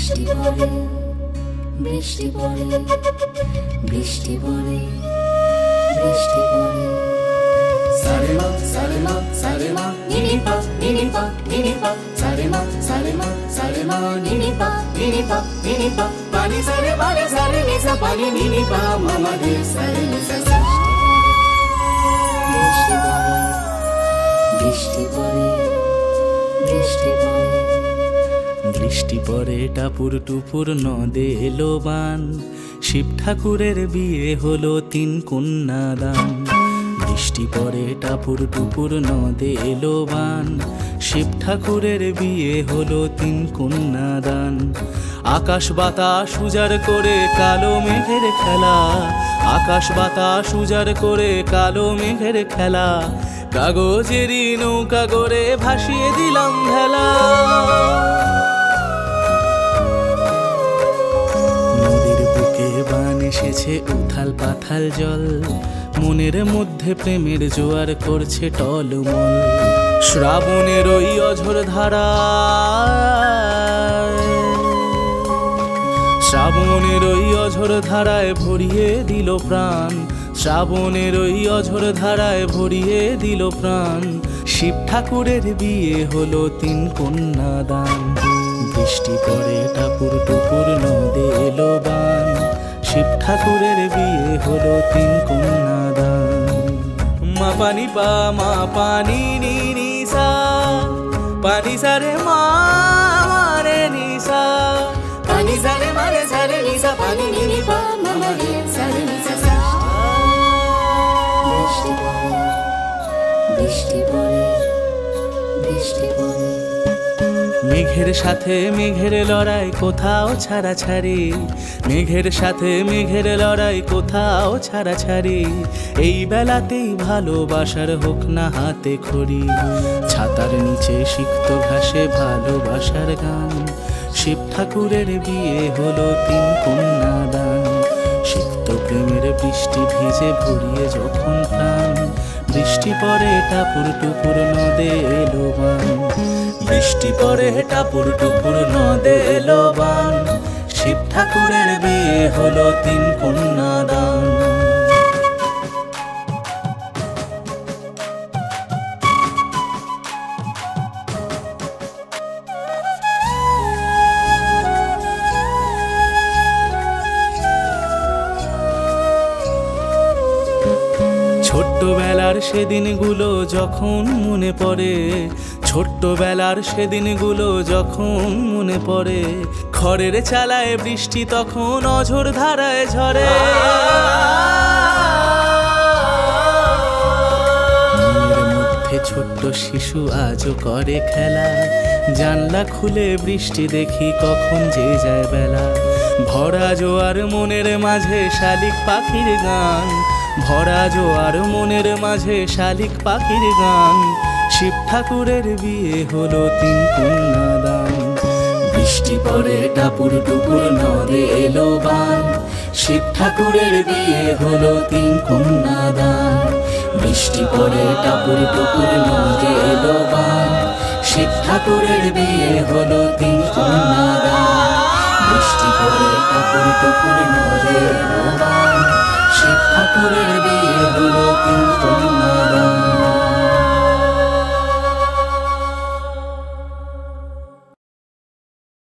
বৃষ্টি পড়ে বৃষ্টি পড়ে বৃষ্টি পড়ে বৃষ্টি পড়ে সারেমা সারেমা সারেমা নিনিপা নিনিপা নিনিপা সারেমা সারেমা সারেমা নিনিপা নিনিপা নিনিপা পানি সারে নিসা পানি নিনিপা মামা রে সারে নিসা বৃষ্টি পড়ে বৃষ্টি পড়ে বৃষ্টি পড়ে বৃষ্টি পড়ে টাপুর টুপুর নদে এলো বান, শিব ঠাকুরের বিয়ে হলো 3 কন্যা দান। বৃষ্টি পড়ে টাপুর টুপুর নদে এলো বান, শিব ঠাকুরের বিয়ে হলো 3 কন্যা দান। আকাশ বাতাস উজাড় করে কালো মেঘের খেলা, আকাশ বাতাস উজাড় করে কালো মেঘের খেলা, কাগজেরই নৌকা করে ভাসিয়ে দিলাম ভেলা। নদীর বুকে বান এসেছে উথাল পাথাল জল, মনের মধ্যে প্রেমের জোয়ার করছে টলমল। শ্রাবণের ওই অঝোর ধারায়, শ্রাবণের ওই অঝোর ধারায় ভরিয়ে দিল প্রাণ, শ্রাবণের ওই অঝোর ধারায় ভরিয়ে দিল প্রাণ। শিব ঠাকুরের বিয়ে হলো 3 কন্যা দান। বৃষ্টি পড়ে টাপুর টুপুর নদে এলো বান, শিব ঠাকুরের বিয়ে হলো 3 কন্যা দান। মা পানি পা মা পানি নি নিসা, পানি সারে মা রে নিসা, পানি সারে নিসা পানি নিনিপা মামা রে সারে নিসা বৃষ্টি পড়ে বৃষ্টি পড়ে বৃষ্টি পড়ে মেঘের সাথে মেঘের লড়াই কোথাও ছাড়াছাড়ি, মেঘের সাথে মেঘের লড়াই কোথাও ছাড়াছাড়ি। এই বেলাতেই ভালোবাসার হোক না হাতে খড়ি, ছাতার নিচে সিক্ত ঘাসে ভালোবাসার গান। শিব ঠাকুরের বিয়ে হলো 3 কন্যা দান। সিক্ত প্রেমের বৃষ্টি ভিজে ভরিয়ে যখন প্রাণ, বৃষ্টি পড়ে টাপুর টুপুর নদে এলো বান। বৃষ্টি পড়ে টাপুর টুপুর নদে এলো বান, শিব ঠাকুরের বিয়ে হলো 3 কন্যা দান। ছোট্টবেলার সেদিনগুলো যখন মনে পড়ে, ছোট্টবেলার সেদিনগুলো যখন মনে পড়ে, খড়ের চালায় বৃষ্টি তখন অঝোর ধারায় ঝরে। মনের মধ্যে ছোট্ট শিশু আজও করে খেলা, জানলা খুলে বৃষ্টি দেখি কখন যে যায় বেলা। ভরা জোয়ার মনের মাঝে শালিক পাখির গান, ভরা জোয়ার মনের মাঝে শালিক পাখির গান। শিব ঠাকুরের বিয়ে হলো 3 কন্যা দান। বৃষ্টি পড়ে টাপুর টুপুর নদে এলো বান, শিব ঠাকুরের বিয়ে হলো 3 কন্যা দান। বৃষ্টি পড়ে টাপুর টুপুর নদে এলো বান, শিব ঠাকুরের বিয়ে হলো 3 কন্যা দান। বৃষ্টি পড়ে টাপুর টুপুর নদে এলো বান, শিব ঠাকুরের বিয়ে হলো 3 কন্যা দান।